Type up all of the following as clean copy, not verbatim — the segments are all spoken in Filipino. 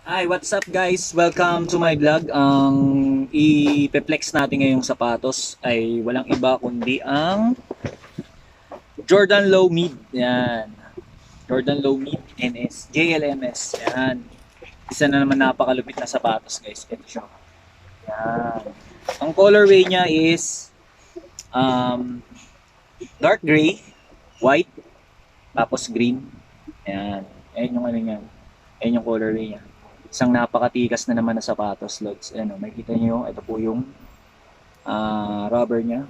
Hi, what's up guys? Welcome to my vlog. Ang i-flex natin ngayong sapatos ay walang iba kundi ang Jordan Low Mid. Yan. Jordan Low Mid NS JLMS. Yan. Isa na naman napakalupit na sapatos guys. Ito siya. Yan. Ang colorway niya is um, dark gray, white, tapos green. Yan. Ayan yung ano niya. Ayan yung colorway niya. Isang napakatikas na naman na sapatos, Lods. Ano, makikita nyo, ito po yung rubber niya.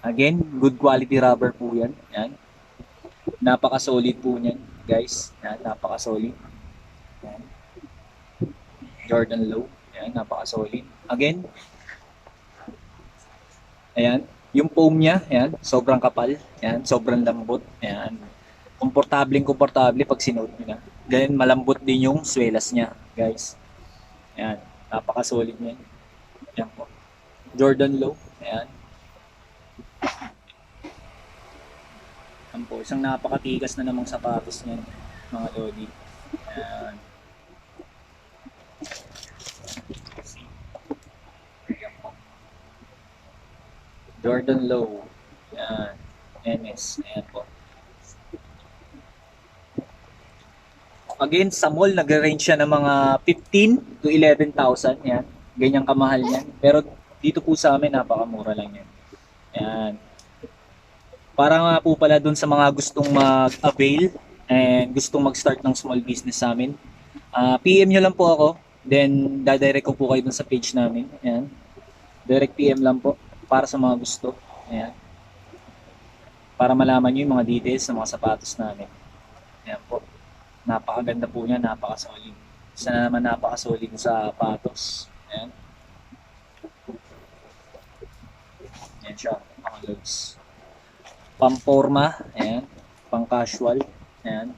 Again, good quality rubber po yan. Yan. Napaka-solid po niyan, guys. Yan, napaka-solid. Yan. Jordan Low. Yan, napaka-solid. Again, ayan, yung foam niya, yan, sobrang kapal. Yan, sobrang lambot. Yan. Komportable pag sinuot niyo na. Ganyan, malambot din yung swelas niya, guys. Ayan, napaka-solid niyan. Ayan po. Jordan Low. Ayan. Ayan po, isang napakatigas na namang sapatos niyan, mga lodi. Ayan. Ayan po. Jordan Low. Ayan. NS. Ayan po. Again, sa mall, nag-range siya ng mga 15 to 11,000. Yan. Ganyang kamahal yan. Pero dito po sa amin, napakamura lang yan. Yan. Para nga po pala dun sa mga gustong mag-avail and gustong mag-start ng small business sa amin, PM nyo lang po ako. Then, dadirect ko po kayo dun sa page namin. Yan. Direct PM lang po para sa mga gusto. Ayan. Para malaman nyo yung mga details ng mga sapatos namin. Ayan po. Napakaganda po niya, napaka-solid. Isa na naman napaka-solid sa sapatos. Ayan. Ayan siya, mga loads. Pang-forma, ayan. Pang-casual, ayan.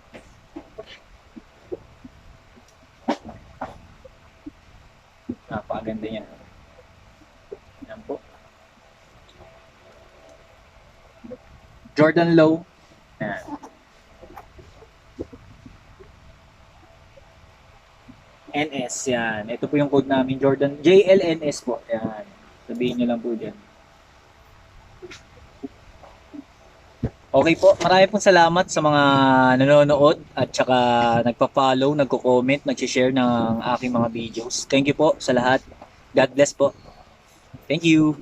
Napakaganda niya. Ayan po. Jordan Low, ayan. NS, yan. Ito po yung code namin, Jordan. JLNS po, yan. Sabihin nyo lang po dyan. Okay po, marami pong salamat sa mga nanonood at saka nagpa-follow, nagko-comment, nag-share ng aking mga videos. Thank you po sa lahat. God bless po. Thank you.